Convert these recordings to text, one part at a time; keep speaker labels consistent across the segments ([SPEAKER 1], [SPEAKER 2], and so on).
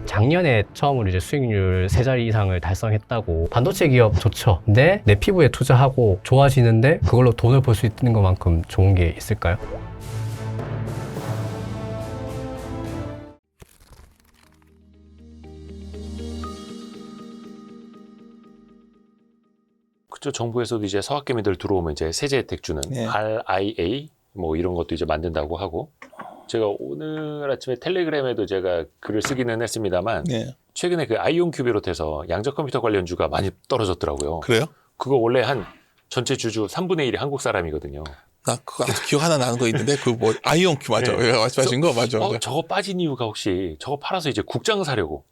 [SPEAKER 1] 작년에 처음으로 이제 수익률 3자리 이상을 달성했다고. 반도체 기업 좋죠. 근데 내 피부에 투자하고 좋아지는데 그걸로 돈을 벌 수 있는 것만큼 좋은 게 있을까요?
[SPEAKER 2] 그쪽 정부에서도 이제 서학개미들 들어오면 이제 세제 혜택 주는
[SPEAKER 3] 네.
[SPEAKER 2] RIA 뭐 이런 것도 이제 만든다고 하고, 제가 오늘 아침에 텔레그램에도 제가 글을 쓰기는 했습니다만
[SPEAKER 3] 네.
[SPEAKER 2] 최근에 그 아이온큐 비롯해서 양적 컴퓨터 관련주가 많이 떨어졌더라고요.
[SPEAKER 3] 그래요?
[SPEAKER 2] 그거 원래 한 전체 주주 3분의 1이 한국 사람이거든요.
[SPEAKER 3] 나 그거 아직 기억 하나 나는 거 있는데 그 뭐 아이온큐 맞아.
[SPEAKER 2] 네.
[SPEAKER 3] 말씀하신 거 맞아.
[SPEAKER 2] 저거 빠진 이유가 혹시 저거 팔아서 이제 국장 사려고.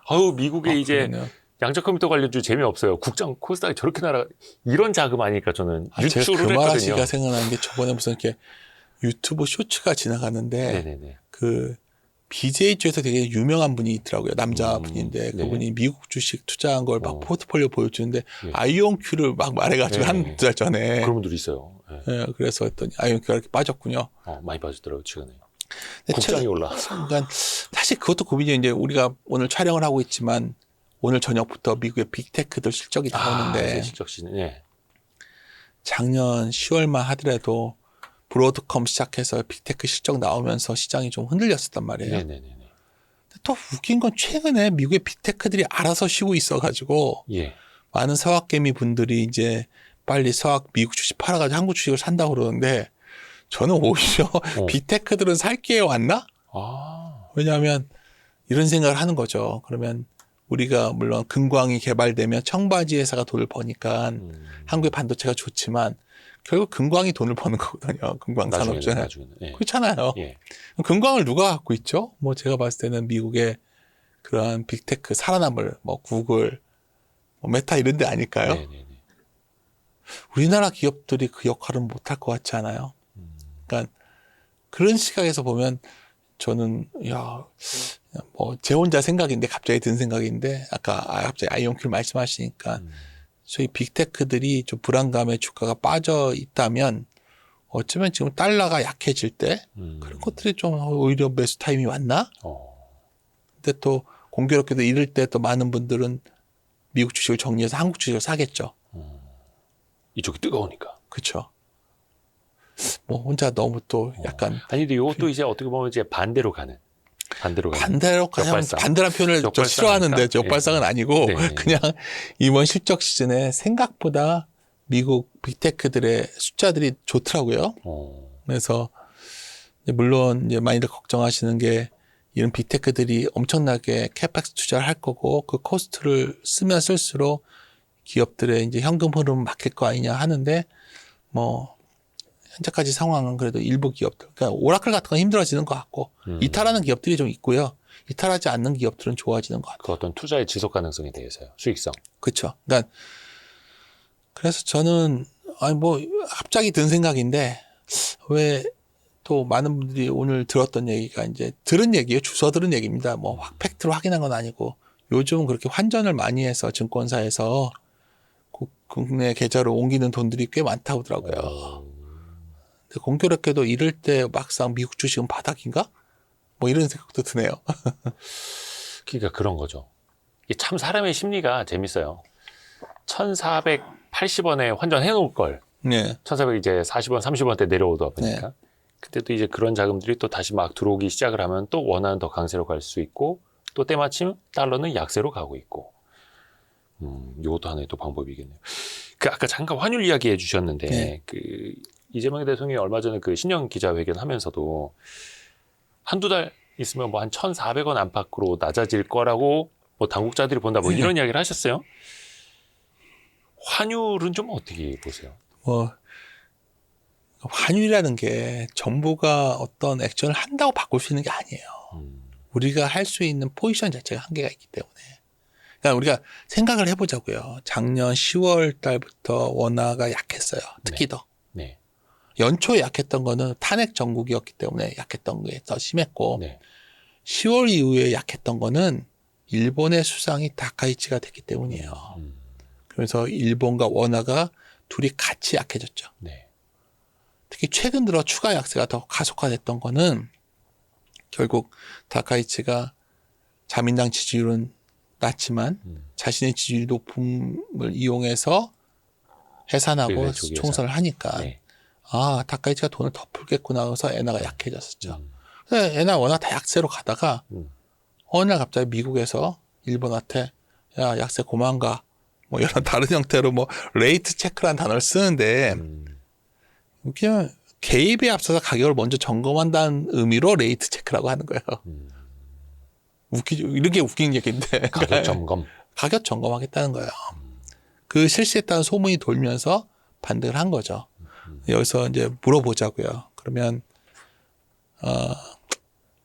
[SPEAKER 2] 아유 미국에 이제
[SPEAKER 3] 그러네요.
[SPEAKER 2] 양적 컴퓨터 관련주 재미없어요. 국장 코스닥이 저렇게 날아, 이런 자금 아니니까 저는 유출을
[SPEAKER 3] 제가 그
[SPEAKER 2] 했거든요.
[SPEAKER 3] 말하시기가 생각나는 게 저번에 무슨 이렇게 유튜브 쇼츠가 지나가는데
[SPEAKER 2] 네네네.
[SPEAKER 3] 그 BJ 쪽에서 되게 유명한 분이 있더라고요. 남자 분인데
[SPEAKER 2] 네.
[SPEAKER 3] 그분이 미국 주식 투자한 걸 막 포트폴리오 보여주는데
[SPEAKER 2] 예.
[SPEAKER 3] 아이온큐를 막 말해가지고
[SPEAKER 2] 네.
[SPEAKER 3] 한 달 전에
[SPEAKER 2] 그런 분들이 있어요. 네.
[SPEAKER 3] 예, 그래서 했더니 아이온큐가 이렇게 빠졌군요.
[SPEAKER 2] 많이 빠졌더라고요, 최근에.
[SPEAKER 3] 근데
[SPEAKER 2] 국장이 올라.
[SPEAKER 3] 그러니까 사실 그것도 고민이 이제 우리가 오늘 촬영을 하고 있지만 오늘 저녁부터 미국의 빅테크들 실적이 나오는데
[SPEAKER 2] 실적 시즌. 네.
[SPEAKER 3] 작년 10월만 하더라도 브로드컴 시작해서 빅테크 실적 나오면서 시장이 좀 흔들렸었단 말이에요.
[SPEAKER 2] 네네네.
[SPEAKER 3] 또 웃긴 건 최근에 미국의 빅테크들이 알아서 쉬고 있어가지고
[SPEAKER 2] 예.
[SPEAKER 3] 많은 서학개미 분들이 이제 빨리 미국 주식 팔아가지고 한국 주식을 산다고 그러는데 저는 오히려 빅테크들은 살 기회 왔나? 왜냐하면 이런 생각을 하는 거죠. 그러면 우리가 물론 금광이 개발되면 청바지 회사가 돈을 버니까 한국의 반도체가 좋지만 결국 금광이 돈을 버는 거거든요. 금광 산업주는.
[SPEAKER 2] 예.
[SPEAKER 3] 그렇잖아요.
[SPEAKER 2] 예.
[SPEAKER 3] 금광을 누가 갖고 있죠? 뭐 제가 봤을 때는 미국의 그러한 빅테크 살아남을 뭐 구글, 뭐 메타 이런 데 아닐까요?
[SPEAKER 2] 네네네.
[SPEAKER 3] 우리나라 기업들이 그 역할은 못할 것 같지 않아요? 그러니까 그런 시각에서 보면 저는 뭐 제 혼자 생각인데 갑자기 든 생각인데 아까 갑자기 아이온큐 말씀하시니까 소위 빅테크들이 좀 불안감에 주가가 빠져 있다면 어쩌면 지금 달러가 약해질 때 그런 것들이 좀 오히려 매수 타임이 왔나? 근데 또 공교롭게도 이럴 때 또 많은 분들은 미국 주식을 정리해서 한국 주식을 사겠죠.
[SPEAKER 2] 이쪽이 뜨거우니까.
[SPEAKER 3] 그렇죠. 뭐 혼자 너무 또 약간
[SPEAKER 2] 아니 근데 이것도 이제 어떻게 보면 이제 반대로 가는.
[SPEAKER 3] 반대라는 표현을 저 싫어하는데 역발상은 아니고
[SPEAKER 2] 네네.
[SPEAKER 3] 그냥 이번 실적 시즌에 생각보다 미국 빅테크들의 숫자들이 좋더라고요. 그래서 물론 이제 많이들 걱정하시는 게 이런 빅테크들이 엄청나게 캐펙스 투자를 할 거고 그 코스트를 쓰면 쓸수록 기업들의 이제 현금 흐름 막힐 거 아니냐 하는데 뭐 현재까지 상황은 그래도 일부 기업들, 그러니까 오라클 같은 건 힘들어지는 것 같고 이탈하는 기업들이 좀 있고요. 이탈하지 않는 기업들은 좋아지는 것 같아요.
[SPEAKER 2] 그 어떤 투자의 지속 가능성에 대해서요. 수익성.
[SPEAKER 3] 그렇죠. 그러니까 그래서 저는 뭐 갑자기 든 생각인데 왜 또 많은 분들이 오늘 들었던 얘기가 이제 들은 얘기예요. 주워 들은 얘기입니다. 뭐 팩트로 확인한 건 아니고 요즘 그렇게 환전을 많이 해서 증권사에서 국내 계좌로 옮기는 돈들이 꽤 많다고 하더라고요. 근데 공교롭게도 이럴 때 막상 미국 주식은 바닥인가? 뭐 이런 생각도 드네요.
[SPEAKER 2] 그러니까 그런 거죠. 이게 참 사람의 심리가 재밌어요. 1,480원에 환전해 놓을 걸.
[SPEAKER 3] 네.
[SPEAKER 2] 1,400 이제 40원, 30원대 내려오다 보니까.
[SPEAKER 3] 네.
[SPEAKER 2] 그때도 이제 그런 자금들이 또 다시 막 들어오기 시작을 하면 또 원화는 더 강세로 갈 수 있고 또 때마침 달러는 약세로 가고 있고. 이것도 하나의 또 방법이겠네요. 그 아까 잠깐 환율 이야기 해주셨는데
[SPEAKER 3] 네.
[SPEAKER 2] 그 이재명 대통령이 얼마 전에 그 신년 기자회견 하면서도 한두 달 있으면 뭐 한 1,400원 안팎으로 낮아질 거라고 뭐 당국자들이 본다 뭐 이런 이야기를 하셨어요. 환율은 좀 어떻게 보세요?
[SPEAKER 3] 뭐 환율이라는 게 정부가 어떤 액션을 한다고 바꿀 수 있는 게 아니에요. 우리가 할 수 있는 포지션 자체가 한계가 있기 때문에. 그러니까 우리가 생각을 해보자고요. 작년 10월 달부터 원화가 약했어요. 특히 더.
[SPEAKER 2] 네.
[SPEAKER 3] 연초에 약했던 거는 탄핵 정국이었기 때문에 약했던 게 더 심했고
[SPEAKER 2] 네.
[SPEAKER 3] 10월 이후에 약했던 거는 일본의 수상이 다카이치가 됐기 때문이에요. 그래서 일본과 원화가 둘이 같이 약해졌죠.
[SPEAKER 2] 네.
[SPEAKER 3] 특히 최근 들어 추가 약세가 더 가속화됐던 거는 결국 다카이치가 자민당 지지율은 낮지만 자신의 지지율 높음을 이용해서 해산하고
[SPEAKER 2] 그 쪽에서.
[SPEAKER 3] 총선을 하니까
[SPEAKER 2] 네.
[SPEAKER 3] 아 다카이치가 돈을 더 풀겠구나 해서 엔화가 약해졌었죠. 근데 엔화 워낙 다 약세로 가다가 어느 날 갑자기 미국에서 일본한테 야 약세 고만 가. 뭐 이런 다른 형태로 뭐 레이트 체크라는 단어를 쓰는데 그냥 개입에 앞서서 가격을 먼저 점검한다는 의미로 레이트 체크라고 하는 거예요. 이렇게 웃긴 얘기인데
[SPEAKER 2] 가격 점검.
[SPEAKER 3] 가격 점검하겠다는 거예요. 그 실시했다는 소문이 돌면서 반등을 한 거죠. 여기서 이제 물어보자고요. 그러면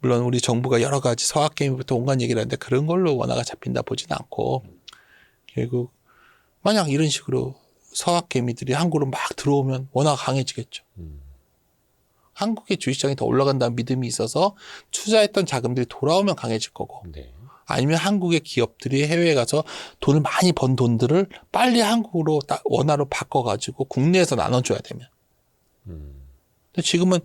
[SPEAKER 3] 물론 우리 정부가 여러 가지 서학 개미부터 온갖 얘기를 하는데 그런 걸로 원화가 잡힌다 보진 않고 결국 만약 이런 식으로 서학 개미들이 한국으로 막 들어오면 원화가 강해지겠죠. 한국의 주식시장이 더 올라간다는 믿음이 있어서 투자했던 자금들이 돌아오면 강해질 거고
[SPEAKER 2] 네.
[SPEAKER 3] 아니면 한국의 기업들이 해외에 가서 돈을 많이 번 돈들을 빨리 한국으로 원화로 바꿔가지고 국내에서 나눠줘야 되면. 근데 지금은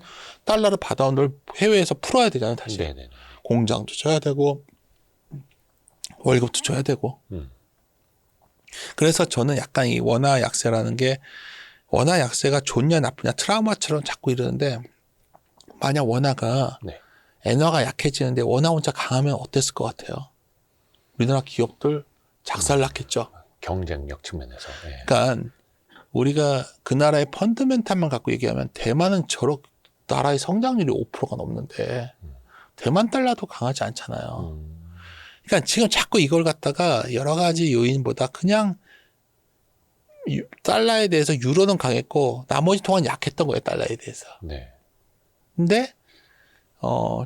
[SPEAKER 3] 달러를 받아온 걸 해외에서 풀어야 되잖아요, 다시.
[SPEAKER 2] 네네.
[SPEAKER 3] 공장도 줘야 되고 월급도 줘야 되고. 그래서 저는 약간 이 원화 약세라는 게 원화 약세가 좋냐 나쁘냐 트라우마처럼 자꾸 이러는데 만약 원화가
[SPEAKER 2] 네.
[SPEAKER 3] 엔화가 약해지는데 원화 혼자 강하면 어땠을 것 같아요? 우리나라 기업들 작살났겠죠.
[SPEAKER 2] 경쟁력 측면에서. 네.
[SPEAKER 3] 그러니까 우리가 그 나라의 펀드멘탈만 갖고 얘기하면 대만은 저렇게 나라의 성장률이 5%가 넘는데 대만 달러도 강하지 않잖아요. 그러니까 지금 자꾸 이걸 갖다가 여러 가지 요인보다 그냥 달러에 대해서 유로는 강했고 나머지 통화는 약했던 거예요. 달러에 대해서.
[SPEAKER 2] 네.
[SPEAKER 3] 근데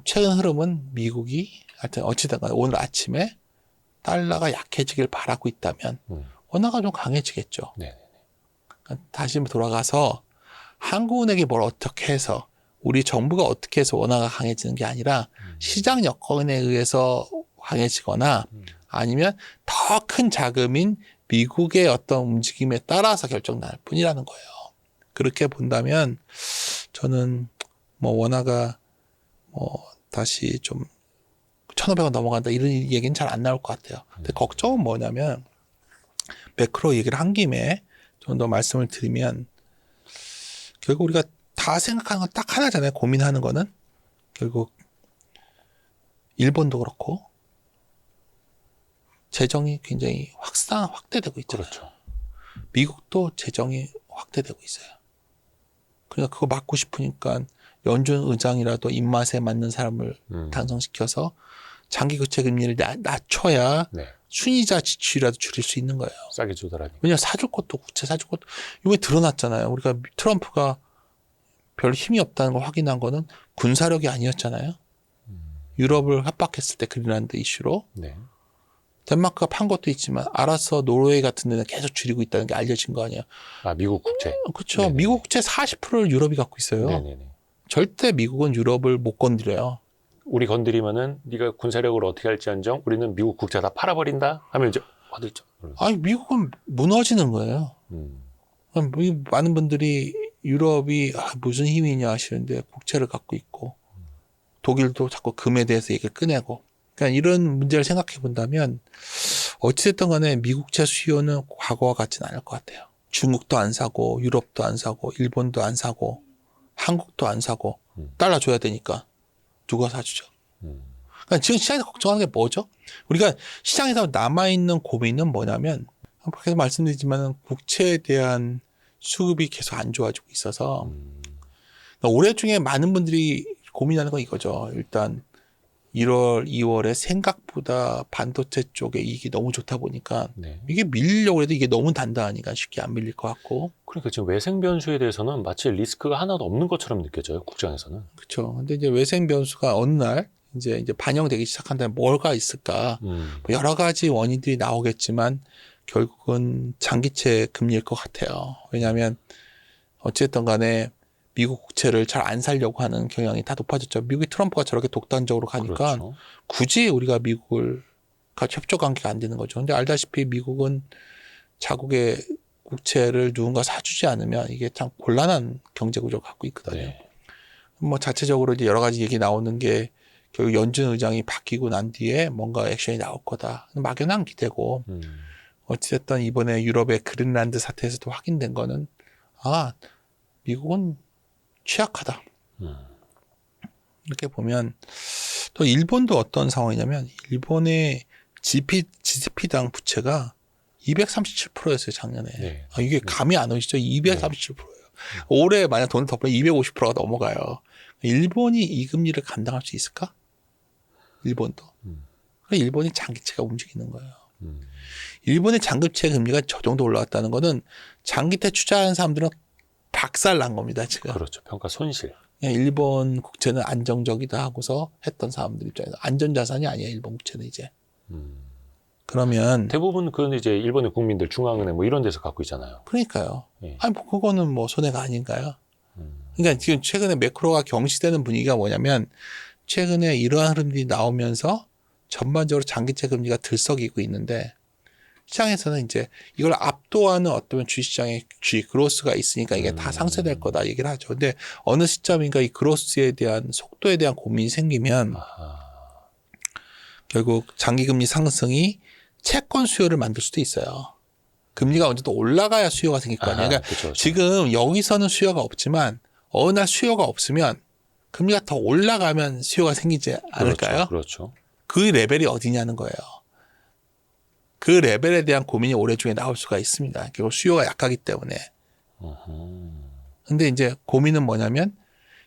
[SPEAKER 3] 최근 흐름은 미국이 하여튼 어찌든 간에 오늘 아침에 달러가 약해지길 바라고 있다면 원화가 좀 강해지겠죠.
[SPEAKER 2] 네.
[SPEAKER 3] 그러니까 다시 돌아가서 한국은행이 뭘 어떻게 해서 우리 정부가 어떻게 해서 원화가 강해지는 게 아니라 시장 여건에 의해서 강해지거나 아니면 더 큰 자금인 미국의 어떤 움직임에 따라서 결정날 뿐이라는 거예요. 그렇게 본다면 저는 뭐 원화가 뭐 다시 좀 1,500원 넘어간다 이런 얘기는 잘 안 나올 것 같아요. 근데 걱정은 뭐냐면 매크로 얘기를 한 김에 좀 더 말씀을 드리면 결국 우리가 다 생각하는 건 딱 하나잖아요. 고민하는 거는 결국 일본도 그렇고 재정이 굉장히 확대되고 있잖아요.
[SPEAKER 2] 그렇죠.
[SPEAKER 3] 미국도 재정이 확대되고 있어요. 그러니까 그거 막고 싶으니까 연준 의장이라도 입맛에 맞는 사람을 당선시켜서 장기 국채 금리를 낮춰야
[SPEAKER 2] 네.
[SPEAKER 3] 순이자 지출이라도 줄일 수 있는 거예요.
[SPEAKER 2] 싸게 주더라니.
[SPEAKER 3] 왜냐하면 사줄 것도 국채 사줄 것도 이번에 드러났잖아요. 우리가 트럼프가 별 힘이 없다는 걸 확인한 거는 군사력이 아니었잖아요. 유럽을 협박했을 때 그린란드 이슈로
[SPEAKER 2] 네.
[SPEAKER 3] 덴마크가 판 것도 있지만 알아서 노르웨이 같은 데는 계속 줄이고 있다는 게 알려진 거 아니에요.
[SPEAKER 2] 아, 미국 국채.
[SPEAKER 3] 그렇죠.
[SPEAKER 2] 네네.
[SPEAKER 3] 미국 국채 40%를 유럽이 갖고 있어요.
[SPEAKER 2] 네네네.
[SPEAKER 3] 절대 미국은 유럽을 못 건드려요.
[SPEAKER 2] 우리 건드리면은 네가 군사력을 어떻게 할지언정 우리는 미국 국채 다 팔아버린다 하면 이제 화들죠.
[SPEAKER 3] 아니 미국은 무너지는 거예요. 많은 분들이 유럽이 무슨 힘이냐 하시는데 국채를 갖고 있고 독일도 자꾸 금에 대해서 얘기를 꺼내고 그러니까 이런 문제를 생각해 본다면 어찌됐든 간에 미국채 수요는 과거와 같지는 않을 것 같아요. 중국도 안 사고 유럽도 안 사고 일본도 안 사고 한국도 안 사고 달러 줘야 되니까 누가 사주죠. 그러니까 지금 시장에서 걱정하는 게 뭐죠? 우리가 시장에서 남아있는 고민은 뭐냐면 계속 말씀드리지만 국채에 대한 수급이 계속 안 좋아지고 있어서 그러니까 올해 중에 많은 분들이 고민하는 건 이거죠. 일단 1월, 2월에 생각보다 반도체 쪽에 이익이 너무 좋다 보니까
[SPEAKER 2] 네.
[SPEAKER 3] 이게 밀리려고 해도 이게 너무 단단하니까 쉽게 안 밀릴 것 같고.
[SPEAKER 2] 그러니까 지금 외생 변수에 대해서는 마치 리스크가 하나도 없는 것처럼 느껴져요. 국장에서는.
[SPEAKER 3] 그렇죠. 근데 이제 외생 변수가 어느 날 이제 반영되기 시작한다면 뭐가 있을까? 뭐 여러 가지 원인들이 나오겠지만 결국은 장기채 금리일 것 같아요. 왜냐하면 어쨌든 간에 미국 국채를 잘 안 살려고 하는 경향이 다 높아졌죠. 미국이 트럼프가 저렇게 독단적으로 가니까
[SPEAKER 2] 그렇죠.
[SPEAKER 3] 굳이 우리가 미국을 협조 관계가 안 되는 거죠. 근데 알다시피 미국은 자국의 국채를 누군가 사주지 않으면 이게 참 곤란한 경제 구조를 갖고 있거든요.
[SPEAKER 2] 네.
[SPEAKER 3] 뭐 자체적으로 이제 여러 가지 얘기 나오는 게 결국 연준 의장이 바뀌고 난 뒤에 뭔가 액션이 나올 거다. 막연한 기대고 어찌됐든 이번에 유럽의 그린란드 사태에서도 확인된 거는 미국은 취약하다. 이렇게 보면 또 일본도 어떤 상황이냐면 일본의 GDP당 부채가 237%였어요 작년에.
[SPEAKER 2] 네.
[SPEAKER 3] 이게 감이 안 오시죠? 237%예요. 올해 만약 돈을 더 빼면 250%가 넘어가요. 일본이 이 금리를 감당할 수 있을까? 일본도. 일본이 장기채가 움직이는 거예요. 일본의 장기채 금리가 저 정도 올라갔다는 거는 장기채 투자하는 사람들은 박살 난 겁니다 지금.
[SPEAKER 2] 그렇죠. 평가 손실.
[SPEAKER 3] 그냥 일본 국채는 안정적이다 하고서 했던 사람들 입장에서 안전자산이 아니에요 일본 국채는 이제. 그러면
[SPEAKER 2] 대부분 그건 이제 일본의 국민들 중앙은행 뭐 이런 데서 갖고 있잖아요.
[SPEAKER 3] 그러니까요.
[SPEAKER 2] 예.
[SPEAKER 3] 뭐 그거는 뭐 손해가 아닌가요? 그러니까 지금 최근에 매크로가 경시되는 분위기가 뭐냐면 최근에 이러한 흐름들이 나오면서 전반적으로 장기채 금리가 들썩이고 있는데 시장에서는 이제 이걸 압도하는 어떤 주식시장의 그로스가 있으니까 이게 다 상쇄될 거다 얘기를 하죠. 근데 어느 시점인가 이 그로스에 대한 속도에 대한 고민이 생기면 결국 장기금리 상승이 채권 수요를 만들 수도 있어요. 금리가 언제 또 올라가야 수요가 생길 거 아니에요. 그러니까
[SPEAKER 2] 그렇죠.
[SPEAKER 3] 지금 여기서는 수요가 없지만 어느 날 수요가 없으면 금리가 더 올라가면 수요가 생기지 않을까요?
[SPEAKER 2] 그렇죠.
[SPEAKER 3] 그 레벨이 어디냐는 거예요. 그 레벨에 대한 고민이 올해 중에 나올 수가 있습니다. 결국 수요가 약하기 때문에. 근데 이제 고민은 뭐냐면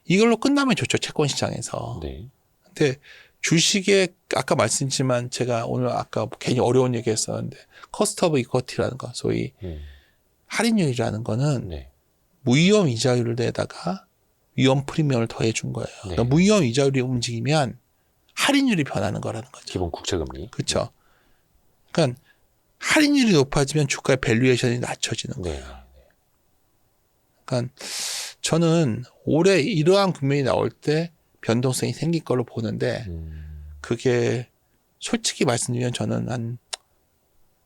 [SPEAKER 3] 이걸로 끝나면 좋죠. 채권 시장에서.
[SPEAKER 2] 네.
[SPEAKER 3] 근데 주식에 아까 말씀드렸지만 제가 오늘 아까 괜히 어려운 얘기 했었는데 커스트 오브 이쿼티라는 거 소위 할인율이라는 거는
[SPEAKER 2] 네.
[SPEAKER 3] 무위험 이자율에다가 위험 프리미엄을 더해 준 거예요.
[SPEAKER 2] 네.
[SPEAKER 3] 그러니까 무위험 이자율이 움직이면 할인율이 변하는 거라는 거죠.
[SPEAKER 2] 기본 국채금리.
[SPEAKER 3] 그렇죠. 그러니까 할인율이 높아지면 주가의 밸류에이션이 낮춰지는 거예요.
[SPEAKER 2] 네.
[SPEAKER 3] 그러니까 저는 올해 이러한 국면이 나올 때 변동성이 생길 걸로 보는데 그게 솔직히 말씀드리면 저는 한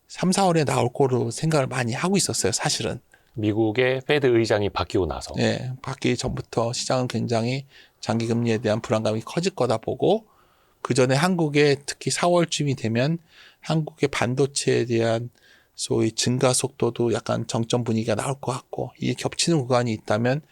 [SPEAKER 3] 3, 4월에 나올 거로 생각을 많이 하고 있었어요. 사실은.
[SPEAKER 2] 미국의 페드 의장이 바뀌고 나서.
[SPEAKER 3] 네, 바뀌기 전부터 시장은 굉장히 장기금리에 대한 불안감이 커질 거다 보고 그 전에 한국에 특히 4월쯤이 되면 한국의 반도체에 대한 소위 증가 속도도 약간 정점 분위기가 나올 것 같고 이게 겹치는 구간이 있다면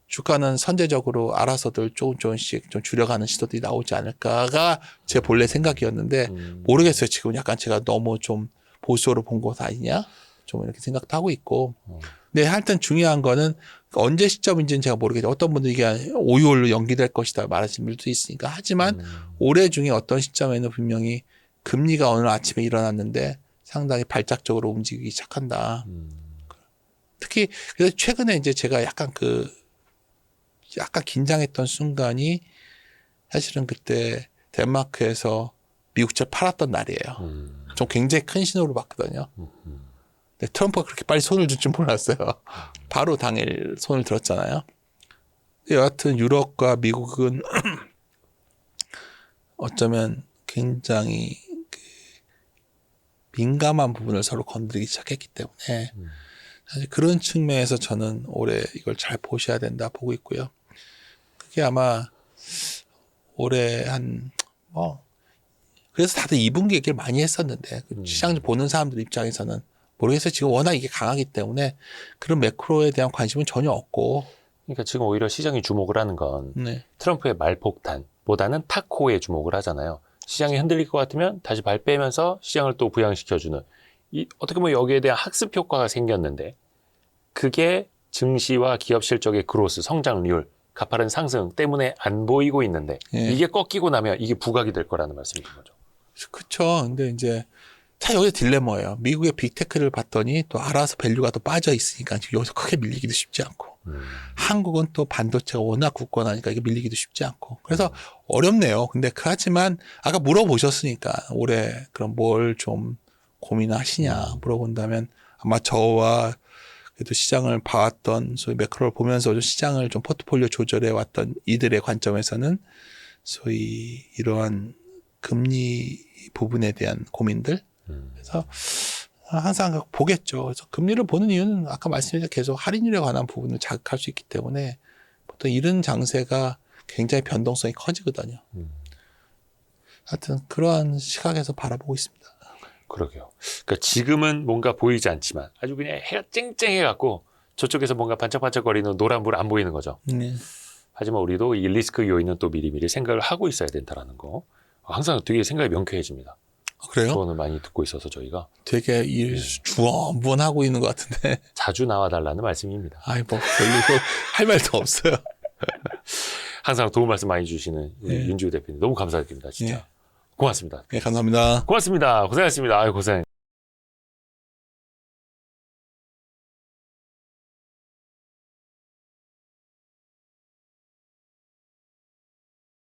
[SPEAKER 3] 주가는 선제적으로 알아서들 조금씩 좀 줄여가는 시도들이 나오지 않을까가 제 본래 생각이었는데 모르겠어요. 지금 약간 제가 너무 좀 보수로 본 것 아니냐? 좀 이렇게 생각도 하고 있고. 근데 하여튼 중요한 거는 언제 시점인지는 제가 모르겠어요. 어떤 분들이 이게 5, 6월로 연기될 것이다 말하시는 분들도 있으니까. 하지만 올해 중에 어떤 시점에는 분명히 금리가 오늘 아침에 일어났는데 상당히 발작적으로 움직이기 시작한다. 특히 그래서 최근에 이제 제가 약간 긴장했던 순간이 사실은 그때 덴마크에서 미국채 팔았던 날이에요. 좀 굉장히 큰 신호를 봤거든요. 근데 트럼프가 그렇게 빨리 손을 줄 줄 몰랐어요. 바로 당일 손을 들었잖아요. 여하튼 유럽과 미국은 어쩌면 굉장히 민감한 부분을 서로 건드리기 시작했기 때문에 사실 그런 측면에서 저는 올해 이걸 잘 보셔야 된다 보고 있고요. 그게 아마 올해 그래서 다들 2분기 얘기를 많이 했었는데 시장 보는 사람들 입장에서는 모르겠어요. 지금 워낙 이게 강하기 때문에 그런 매크로에 대한 관심은 전혀 없고.
[SPEAKER 2] 그러니까 지금 오히려 시장이 주목을 하는 건
[SPEAKER 3] 네.
[SPEAKER 2] 트럼프의 말폭탄보다는 타코에 주목을 하잖아요. 시장이 흔들릴 것 같으면 다시 발 빼면서 시장을 또 부양시켜주는 어떻게 보면 여기에 대한 학습 효과가 생겼는데 그게 증시와 기업 실적의 그로스, 성장률, 가파른 상승 때문에 안 보이고 있는데 이게 꺾이고 나면 이게 부각이 될 거라는 말씀이신 거죠.
[SPEAKER 3] 그렇죠. 근데 이제 다 여기 딜레마예요. 미국의 빅테크를 봤더니 또 알아서 밸류가 또 빠져 있으니까 지금 여기서 크게 밀리기도 쉽지 않고 한국은 또 반도체가 워낙 굳건하니까 이게 밀리기도 쉽지 않고 그래서 어렵네요. 근데 하지만 아까 물어보셨으니까 올해 그럼 뭘 좀 고민하시냐 물어본다면 아마 저와 그래도 시장을 봐왔던 소위 매크로를 보면서 시장을 좀 포트폴리오 조절해 왔던 이들의 관점에서는 소위 이러한 금리 부분에 대한 고민들 그래서 항상 보겠죠. 그래서 금리를 보는 이유는 아까 말씀드린 계속 할인율에 관한 부분을 자극할 수 있기 때문에 보통 이런 장세가 굉장히 변동성이 커지거든요. 하여튼 그러한 시각에서 바라보고 있습니다.
[SPEAKER 2] 그러게요. 그러니까 지금은 뭔가 보이지 않지만 아주 그냥 해가 쨍쨍해갖고 저쪽에서 뭔가 반짝반짝거리는 노란불 안 보이는 거죠.
[SPEAKER 3] 네.
[SPEAKER 2] 하지만 우리도 이 리스크 요인은 또 미리미리 생각을 하고 있어야 된다라는 거. 항상 되게 생각이 명쾌해집니다.
[SPEAKER 3] 그래요?
[SPEAKER 2] 조언을 많이 듣고 있어서 저희가
[SPEAKER 3] 되게 일 주원부원하고 있는 것 같은데.
[SPEAKER 2] 자주 나와달라는 말씀입니다.
[SPEAKER 3] 아이 뭐 별로 할 말도 없어요.
[SPEAKER 2] 항상 도움 말씀 많이 주시는 우리
[SPEAKER 3] 네.
[SPEAKER 2] 윤지우 대표님 너무 감사드립니다. 진짜.
[SPEAKER 3] 네.
[SPEAKER 2] 고맙습니다.
[SPEAKER 3] 네, 감사합니다.
[SPEAKER 2] 고맙습니다. 고생하셨습니다. 아유, 고생.